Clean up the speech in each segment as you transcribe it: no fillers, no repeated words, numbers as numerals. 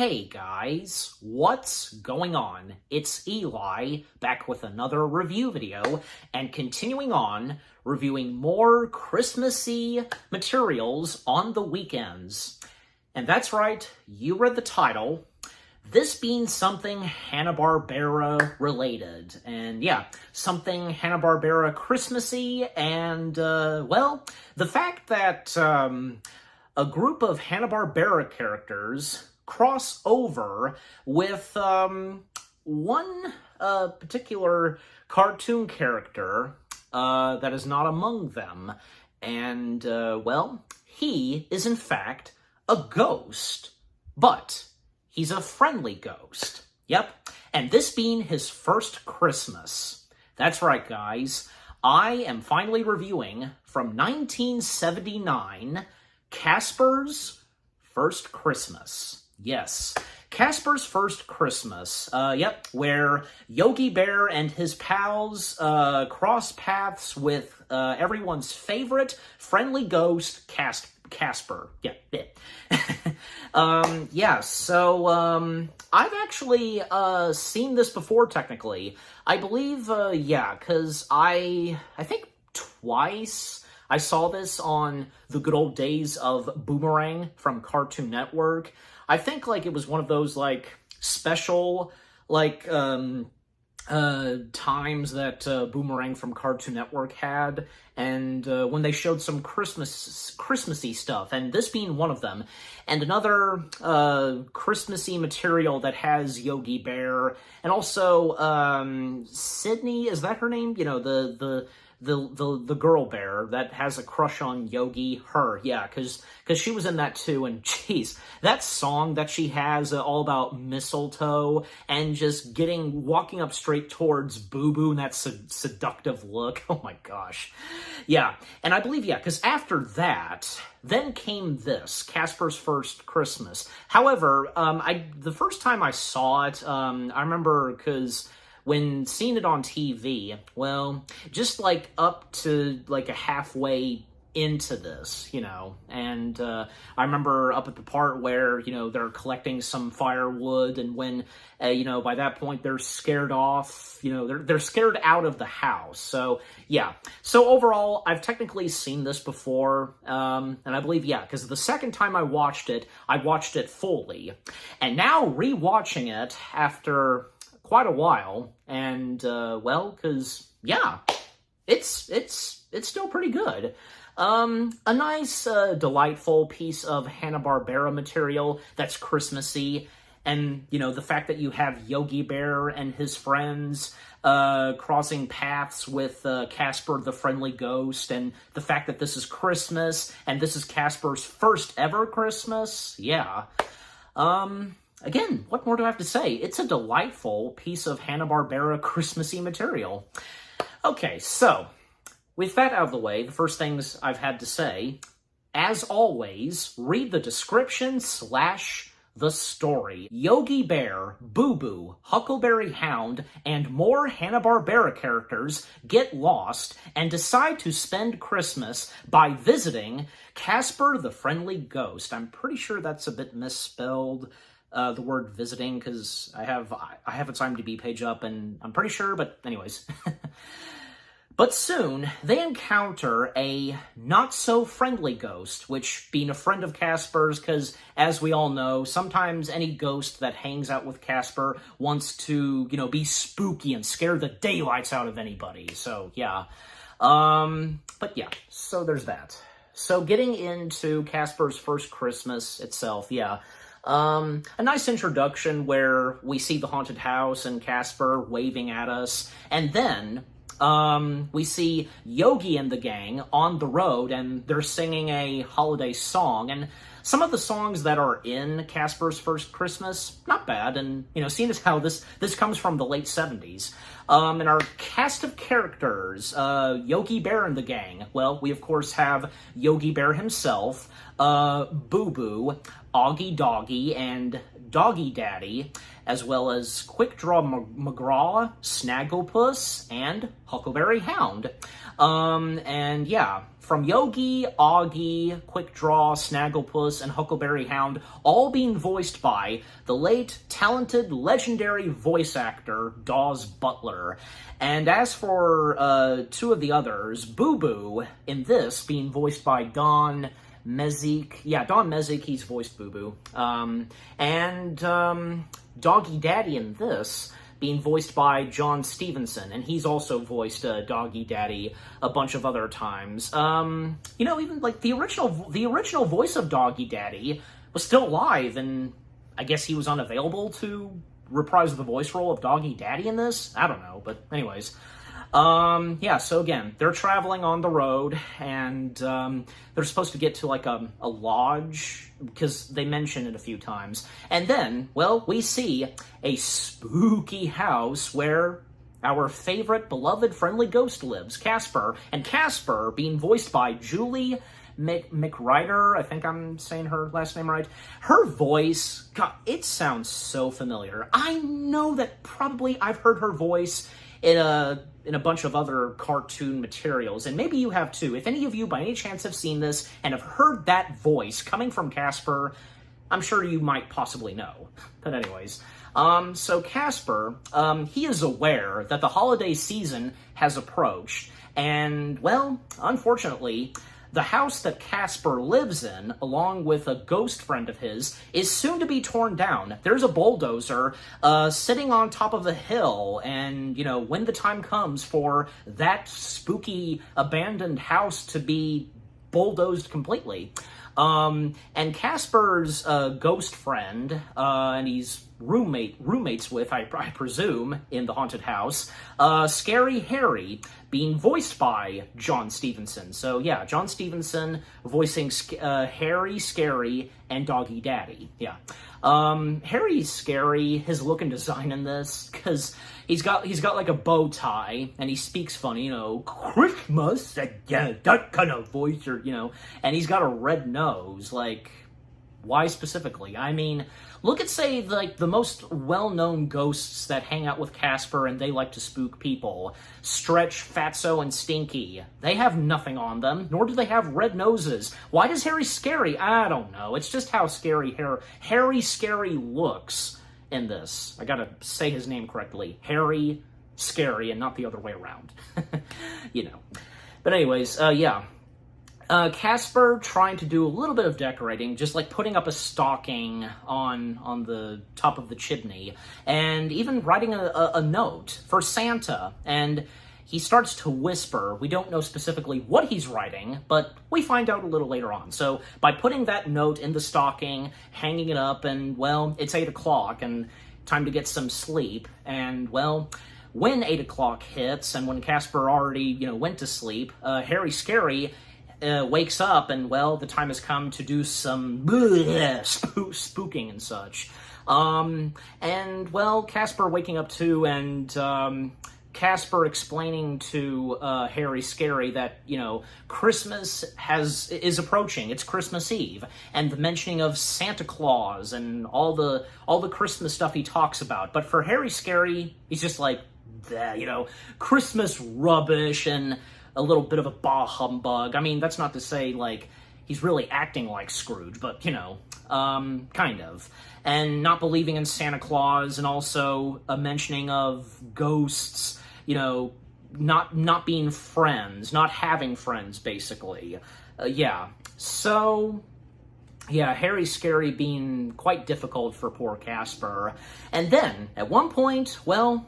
Hey guys, what's going on? It's Eli, back with another review video, and continuing on, reviewing more Christmassy materials on the weekends. And that's right, you read the title, this being something Hanna-Barbera related. And yeah, something Hanna-Barbera Christmassy, and well, the fact that a group of Hanna-Barbera characters cross over with one particular cartoon character that is not among them. And, well, he is in fact a ghost, but he's a friendly ghost. Yep, and this being his first Christmas. That's right, guys. I am finally reviewing from 1979, Casper's First Christmas. Yes, Casper's First Christmas, yep, where Yogi Bear and his pals cross paths with everyone's favorite friendly ghost, Casper. Yeah, yeah, so I've actually seen this before, technically. I believe, yeah, because I think twice I saw this on the good old days of Boomerang from Cartoon Network. I think, like, it was one of those, like, special, like, times that Boomerang from Cartoon Network had, and when they showed some Christmassy stuff, and this being one of them. And another Christmassy material that has Yogi Bear, and also Sydney, is that her name? You know, the girl bear that has a crush on Yogi, her, yeah, because she was in that too, and geez, that song that she has all about mistletoe and just walking up straight towards Boo Boo and that seductive look, oh my gosh. Yeah, and I believe, yeah, because after that, then came this, Casper's First Christmas. However, the first time I saw it, I remember because when seeing it on TV, well, just like up to like a halfway into this, you know, and I remember up at the part where, you know, they're collecting some firewood, and when, you know, by that point they're scared off, you know, they're scared out of the house. So yeah, so overall I've technically seen this before, and I believe, yeah, because the second time I watched it fully, and now rewatching it after quite a while, and well, because yeah, it's still pretty good. A nice, delightful piece of Hanna-Barbera material that's Christmassy, and you know, the fact that you have Yogi Bear and his friends crossing paths with Casper the friendly ghost, and the fact that this is Christmas and this is Casper's first ever Christmas. Yeah. Again, what more do I have to say? It's a delightful piece of Hanna-Barbera Christmassy material. Okay, so, with that out of the way, the first things I've had to say, as always, read the description / the story. Yogi Bear, Boo Boo, Huckleberry Hound, and more Hanna-Barbera characters get lost and decide to spend Christmas by visiting Casper the Friendly Ghost. I'm pretty sure that's a bit misspelled, the word visiting, because I have its IMDb page up, and I'm pretty sure, but anyways. But soon, they encounter a not-so-friendly ghost, which being a friend of Casper's, because, as we all know, sometimes any ghost that hangs out with Casper wants to, you know, be spooky and scare the daylights out of anybody, so, yeah. But yeah, so there's that. So getting into Casper's First Christmas itself, yeah. A nice introduction where we see the haunted house and Casper waving at us, and then we see Yogi and the gang on the road, and they're singing a holiday song, and some of the songs that are in Casper's First Christmas, not bad, and, you know, seeing as how this comes from the late 70s. And our cast of characters, Yogi Bear and the gang, well, we of course have Yogi Bear himself, Boo Boo, Augie Doggy, and Doggy Daddy, as well as Quick Draw McGraw, Snagglepuss, and Huckleberry Hound. And yeah, from Yogi, Augie, Quick Draw, Snagglepuss, and Huckleberry Hound, all being voiced by the late, talented, legendary voice actor Dawes Butler. And as for two of the others, Boo Boo in this being voiced by Don Mezik. Yeah, Don Mezik, he's voiced Boo Boo. And Doggy Daddy in this being voiced by John Stevenson, and he's also voiced Doggy Daddy a bunch of other times. You know, even like the original voice of Doggy Daddy was still alive, and I guess he was unavailable to reprise the voice role of Doggy Daddy in this? I don't know, but anyways. Yeah, so again, they're traveling on the road, and they're supposed to get to like a lodge, because they mention it a few times. And then, well, we see a spooky house where our favorite, beloved, friendly ghost lives, Casper. And Casper being voiced by Julie McRider, I think I'm saying her last name right. Her voice, God, it sounds so familiar. I know that probably I've heard her voice in a bunch of other cartoon materials, and maybe you have too. If any of you by any chance have seen this and have heard that voice coming from Casper, I'm sure you might possibly know. But anyways, so Casper, he is aware that the holiday season has approached, and, well, unfortunately, the house that Casper lives in, along with a ghost friend of his, is soon to be torn down. There's a bulldozer sitting on top of the hill, and, you know, when the time comes for that spooky abandoned house to be bulldozed completely, and Casper's ghost friend, and he's roommates with, I presume, in the haunted house, Scary Harry, being voiced by John Stevenson. So yeah, John Stevenson voicing Harry, Scary, and Doggy Daddy. Yeah. Harry's scary, his look and design in this, because he's got like a bow tie, and he speaks funny, you know, Christmas, yeah, that kind of voice, or, you know, and he's got a red nose, like, why specifically? I mean, look at, say, like, the most well-known ghosts that hang out with Casper and they like to spook people. Stretch, Fatso, and Stinky. They have nothing on them, nor do they have red noses. Why does Harry Scary? I don't know. It's just how Harry Scary looks in this. I gotta say his name correctly. Harry Scary, and not the other way around. You know. But anyways, yeah. Casper trying to do a little bit of decorating, just like putting up a stocking on the top of the chimney, and even writing a note for Santa, and he starts to whisper. We don't know specifically what he's writing, but we find out a little later on. So by putting that note in the stocking, hanging it up, and, well, it's 8 o'clock, and time to get some sleep, and, well, when 8 o'clock hits, and when Casper already, you know, went to sleep, Harry Scary wakes up, and, well, the time has come to do some spooking and such. And, well, Casper waking up too, and Casper explaining to Harry Scary that, you know, Christmas is approaching. It's Christmas Eve, and the mentioning of Santa Claus and all the Christmas stuff he talks about. But for Harry Scary, he's just like, you know, Christmas rubbish and a little bit of a bah humbug. I mean, that's not to say, like, he's really acting like Scrooge, but, you know, kind of. And not believing in Santa Claus, and also a mentioning of ghosts, you know, not being friends, not having friends, basically. Yeah. So, yeah, Harry Scary being quite difficult for poor Casper. And then, at one point, well,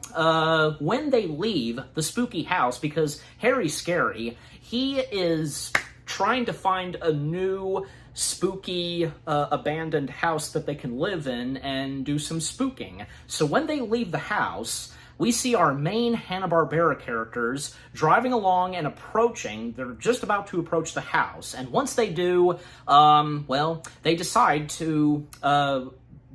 when they leave the spooky house, because Harry Scary, he is trying to find a new spooky abandoned house that they can live in and do some spooking. So when they leave the house, we see our main Hanna-Barbera characters driving along and approaching. They're just about to approach the house. And once they do, well, they decide to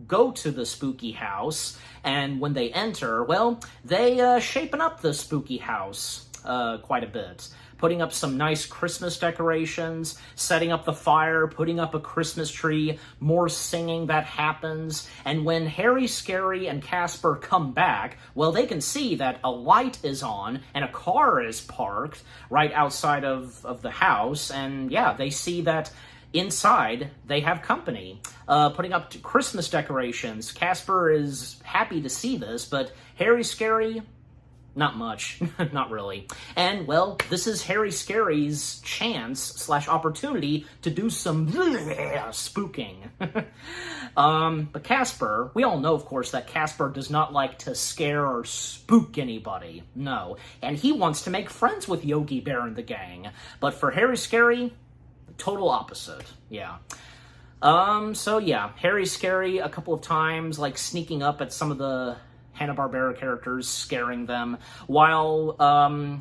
go to the spooky house. And when they enter, well, they shapen up the spooky house. quite a bit. Putting up some nice Christmas decorations, setting up the fire, putting up a Christmas tree, more singing that happens. And when Harry, Scary, and Casper come back, well, they can see that a light is on and a car is parked right outside of the house. And yeah, they see that inside they have company, putting up Christmas decorations. Casper is happy to see this, but Harry, Scary, not much. Not really. And, well, this is Harry Scary's chance/opportunity to do some spooking. But Casper, we all know, of course, that Casper does not like to scare or spook anybody. No. And he wants to make friends with Yogi Bear and the gang. But for Harry Scary, total opposite. Yeah. So yeah, Harry Scary a couple of times, like sneaking up at some of the Hanna-Barbera characters, scaring them, while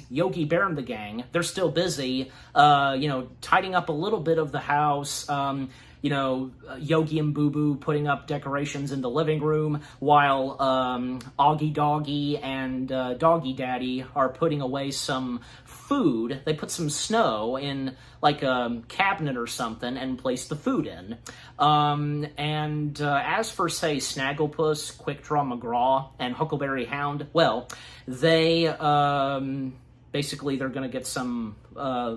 Yogi Bear and the gang, they're still busy, tidying up a little bit of the house, Yogi and Boo Boo putting up decorations in the living room, while Augie Doggy and Doggy Daddy are putting away some food. They put some snow in like a cabinet or something and place the food in. As for, say, Snagglepuss, Quick Draw McGraw, and Huckleberry Hound, well, they basically they're going to get some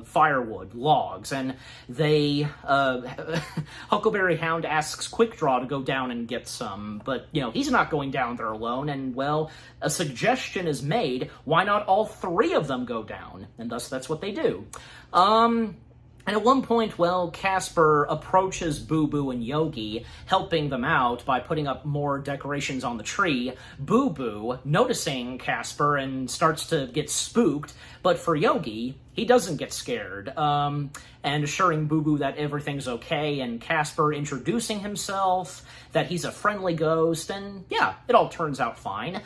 firewood, logs, and they Huckleberry Hound asks Quick Draw to go down and get some, but he's not going down there alone, and well, a suggestion is made, why not all three of them go down? And thus that's what they do. And at one point, well, Casper approaches Boo Boo and Yogi, helping them out by putting up more decorations on the tree. Boo Boo, noticing Casper, and starts to get spooked, but for Yogi, he doesn't get scared, and assuring Boo Boo that everything's okay, and Casper introducing himself, that he's a friendly ghost, and yeah, it all turns out fine.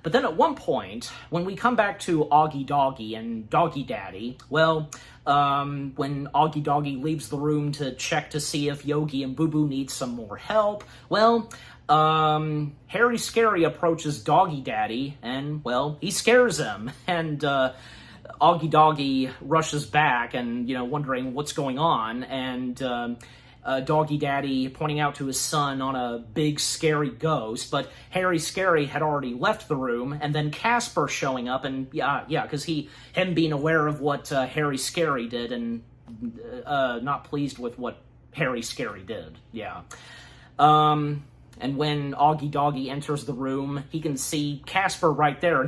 But then at one point, when we come back to Augie Doggy and Doggy Daddy, well, when Augie Doggy leaves the room to check to see if Yogi and Boo Boo need some more help, well, Harry Scary approaches Doggy Daddy, and, well, he scares him, and Augie Doggy rushes back and, wondering what's going on, and Doggy Daddy pointing out to his son on a big scary ghost, but Harry Scary had already left the room, and then Casper showing up, and because him being aware of what Harry Scary did, and not pleased with what Harry Scary did, yeah. And when Augie Doggy enters the room, he can see Casper right there.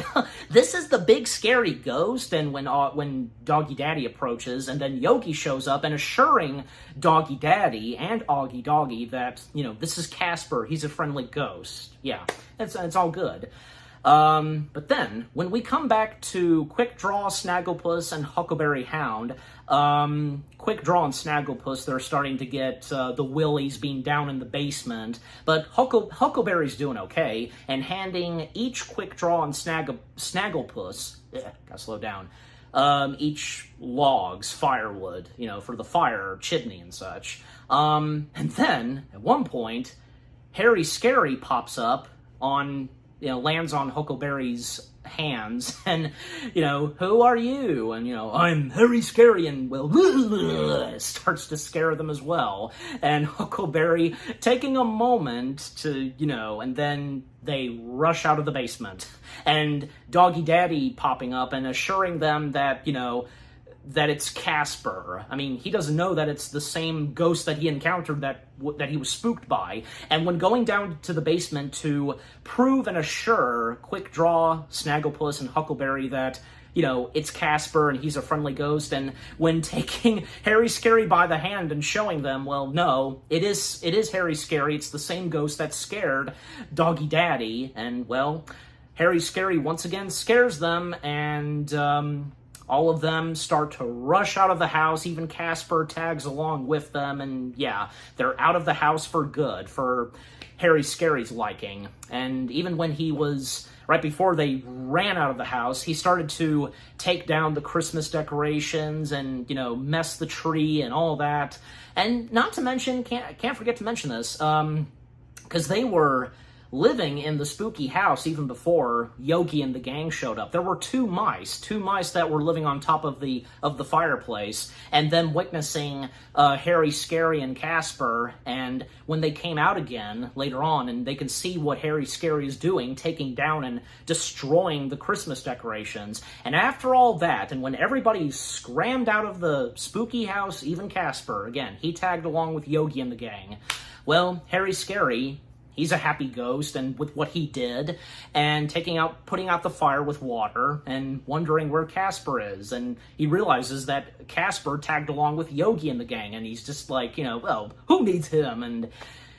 This is the big scary ghost. And when Doggy Daddy approaches, and then Yogi shows up and assuring Doggy Daddy and Augie Doggy that, this is Casper. He's a friendly ghost. Yeah, it's all good. But then, when we come back to Quick Draw, Snagglepuss, and Huckleberry Hound, Quick Draw and Snagglepuss, they're starting to get the willies being down in the basement, but Huckleberry's doing okay, and handing each Quick Draw and Snagglepuss, gotta slow down, each logs, firewood, for the fire, chimney and such. And then, at one point, Harry Scary pops up on... lands on Huckleberry's hands, and, who are you? And, I'm Harry Scary, and, well, starts to scare them as well. And Huckleberry taking a moment to, and then they rush out of the basement. And Doggy Daddy popping up and assuring them that, that it's Casper. I mean, he doesn't know that it's the same ghost that he encountered that he was spooked by. And when going down to the basement to prove and assure Quick Draw, Snagglepuss, and Huckleberry that, it's Casper and he's a friendly ghost, and when taking Harry Scary by the hand and showing them, well, no, it is Harry Scary, it's the same ghost that scared Doggy Daddy, and, well, Harry Scary once again scares them, and, all of them start to rush out of the house. Even Casper tags along with them, and yeah, they're out of the house for good, for Harry Scary's liking. And even when he was, right before they ran out of the house, he started to take down the Christmas decorations and, mess the tree and all that. And not to mention, can't forget to mention this, because they were living in the spooky house even before Yogi and the gang showed up. There were two mice that were living on top of the fireplace, and them witnessing Harry, Scary, and Casper. And when they came out again later on, and they can see what Harry, Scary is doing, taking down and destroying the Christmas decorations. And after all that, and when everybody scrammed out of the spooky house, even Casper, again, he tagged along with Yogi and the gang. Well, Harry, Scary, he's a happy ghost, and with what he did, and putting out the fire with water, and wondering where Casper is, and he realizes that Casper tagged along with Yogi and the gang, and he's just like, well, who needs him? And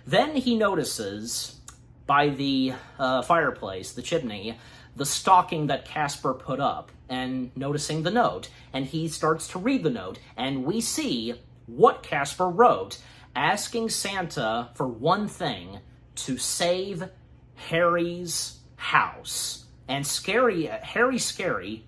then he notices by the fireplace, the chimney, the stocking that Casper put up, and noticing the note, and he starts to read the note, and we see what Casper wrote, asking Santa for one thing: to save Harry's house. And Harry Scary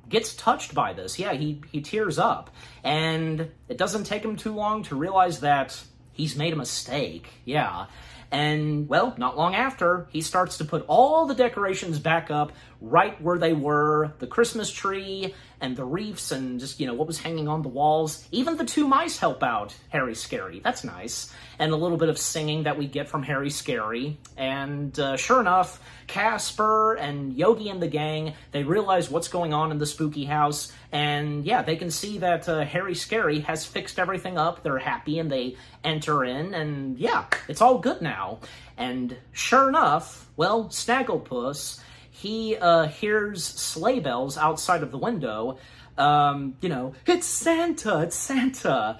gets touched by this. Yeah, he tears up. And it doesn't take him too long to realize that he's made a mistake. Yeah. And, well, not long after, he starts to put all the decorations back up right where they were, the Christmas tree and the wreaths and just, what was hanging on the walls. Even the two mice help out Harry Scary. That's nice. And a little bit of singing that we get from Harry Scary. And sure enough, Casper and Yogi and the gang, they realize what's going on in the spooky house. And yeah, they can see that Harry Scary has fixed everything up. They're happy and they enter in, and yeah, it's all good now. And sure enough, well, Snagglepuss, he hears sleigh bells outside of the window. It's Santa, it's Santa.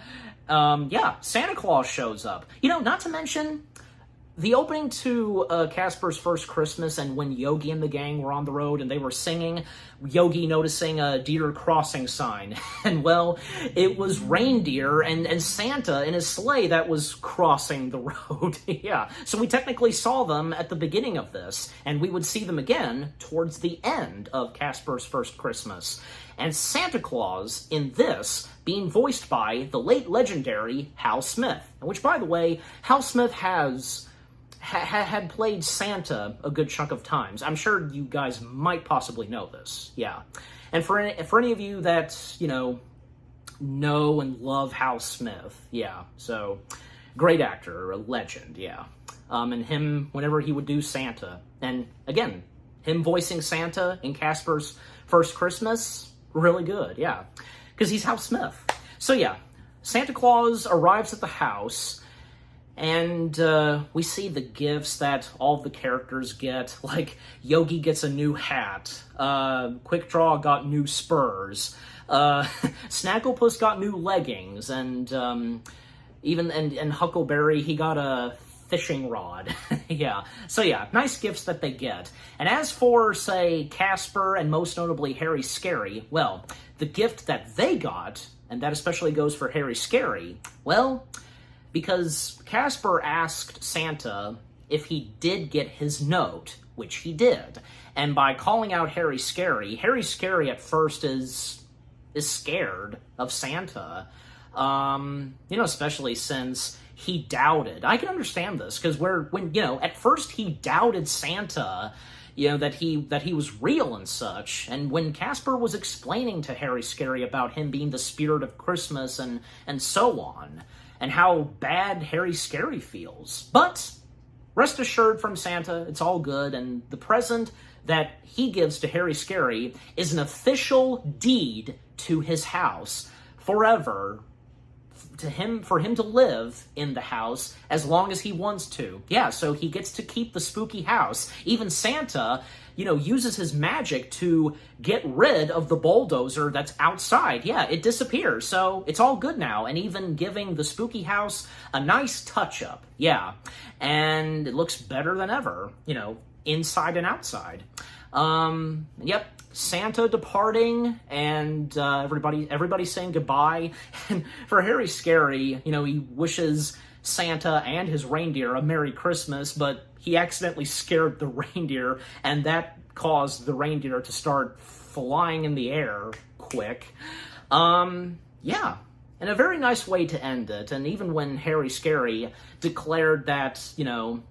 Yeah, Santa Claus shows up. Not to mention the opening to Casper's First Christmas, and when Yogi and the gang were on the road and they were singing, Yogi noticing a deer crossing sign. And, well, it was reindeer and Santa in his sleigh that was crossing the road. Yeah, so we technically saw them at the beginning of this, and we would see them again towards the end of Casper's First Christmas. And Santa Claus, in this, being voiced by the late legendary Hal Smith, which, by the way, Hal Smith had played Santa a good chunk of times. I'm sure you guys might possibly know this, yeah. And for any of you that, know and love Hal Smith, yeah, so great actor, a legend, yeah. And him, whenever he would do Santa, and again, him voicing Santa in Casper's First Christmas, really good, yeah, because he's Hal Smith. So yeah, Santa Claus arrives at the house, and we see the gifts that all the characters get. Like, Yogi gets a new hat, Quick Draw got new spurs, Snagglepuss got new leggings, and and Huckleberry, he got a fishing rod. Yeah, so yeah, nice gifts that they get. And as for, say, Casper and most notably Harry Scary, well, the gift that they got, and that especially goes for Harry Scary, well, because Casper asked Santa if he did get his note, which he did. And by calling out Harry Scary at first is scared of Santa. Especially since he doubted. I can understand this, because at first he doubted Santa, that he was real and such. And when Casper was explaining to Harry Scary about him being the spirit of Christmas and so on, and how bad Harry Scary feels. But rest assured from Santa, it's all good, and the present that he gives to Harry Scary is an official deed to his house forever, for him to live in the house as long as he wants to. Yeah, so he gets to keep the spooky house. Even Santa, uses his magic to get rid of the bulldozer that's outside. Yeah, it disappears, so it's all good now, and even giving the spooky house a nice touch-up. Yeah, and it looks better than ever, inside and outside. Yep, Santa departing, and everybody saying goodbye. And for Harry Scary, he wishes Santa and his reindeer a Merry Christmas, but he accidentally scared the reindeer, and that caused the reindeer to start flying in the air quick. Yeah, And a very nice way to end it. And even when Harry Scary declared that,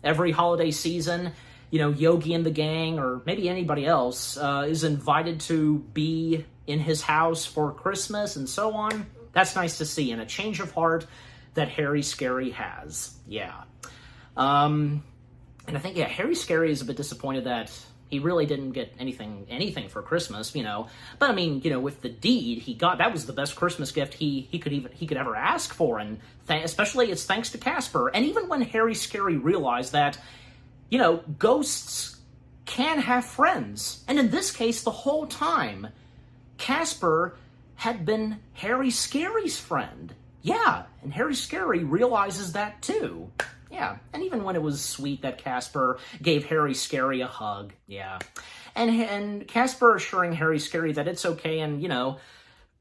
every holiday season, Yogi and the gang, or maybe anybody else, is invited to be in his house for Christmas and so on, that's nice to see. And a change of heart that Harry Scary has. Yeah. And I think, Harry Scary is a bit disappointed that he really didn't get anything for Christmas, But I mean, with the deed he got, that was the best Christmas gift he could ever ask for, and especially it's thanks to Casper. And even when Harry Scary realized that, ghosts can have friends, and in this case, the whole time, Casper had been Harry Scary's friend. Yeah, and Harry Scary realizes that too. Yeah, and even when it was sweet that Casper gave Harry Scary a hug, yeah. And Casper assuring Harry Scary that it's okay, and,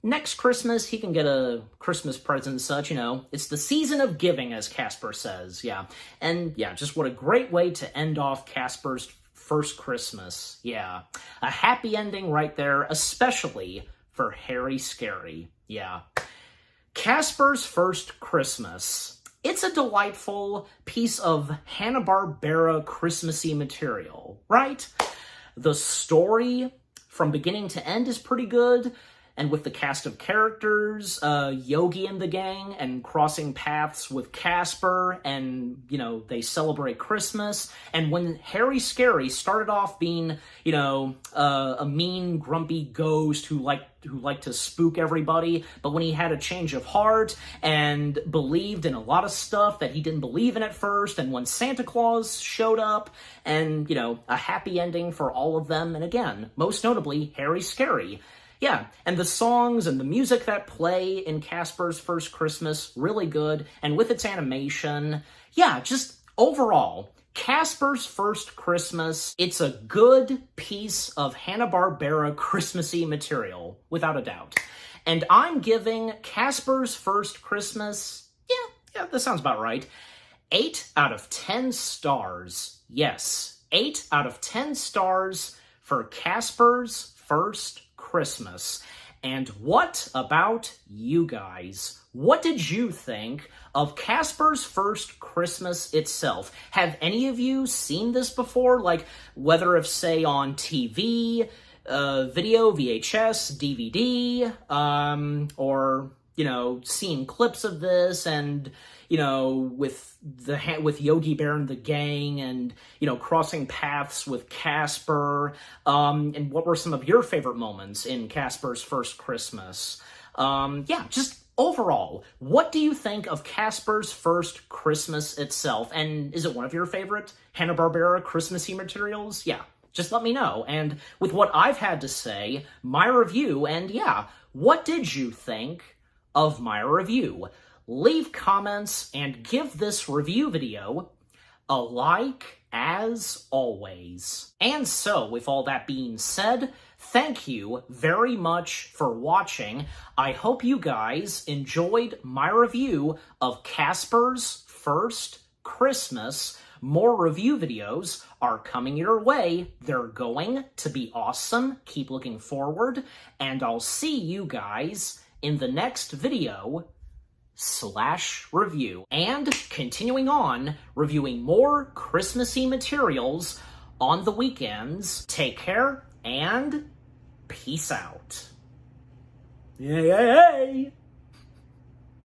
next Christmas he can get a Christmas present and such, It's the season of giving, as Casper says, yeah. And, yeah, just what a great way to end off Casper's first Christmas, yeah. A happy ending right there, especially for Harry Scary, yeah. Casper's first Christmas. It's a delightful piece of Hanna-Barbera Christmassy material, right? The story from beginning to end is pretty good, and with the cast of characters, Yogi and the gang, and crossing paths with Casper, and, they celebrate Christmas. And when Harry Scary started off being, a mean, grumpy ghost who liked to spook everybody, but when he had a change of heart and believed in a lot of stuff that he didn't believe in at first, and when Santa Claus showed up, and, a happy ending for all of them, and again, most notably, Harry Scary. Yeah, and the songs and the music that play in Casper's First Christmas, really good, and with its animation, yeah, just overall, Casper's First Christmas, it's a good piece of Hanna-Barbera Christmassy material, without a doubt. And I'm giving Casper's First Christmas, yeah, that sounds about right, 8 out of 10 stars. Yes, 8 out of 10 stars for Casper's First Christmas. And what about you guys? What did you think of Casper's First Christmas itself? Have any of you seen this before? Like, whether if, say, on TV, video, VHS, DVD, or, seeing clips of this, and, with Yogi Bear and the gang, and, crossing paths with Casper, and what were some of your favorite moments in Casper's First Christmas? Yeah, just overall, what do you think of Casper's First Christmas itself? And is it one of your favorite Hanna-Barbera Christmassy materials? Yeah, just let me know. And with what I've had to say, my review, and yeah, what did you think of my review? Leave comments and give this review video a like, as always. And so, with all that being said, thank you very much for watching. I hope you guys enjoyed my review of Casper's First Christmas. More review videos are coming your way. They're going to be awesome. Keep looking forward, and I'll see you guys in the next video / review. And continuing on, reviewing more Christmassy materials on the weekends. Take care, and peace out. Yay!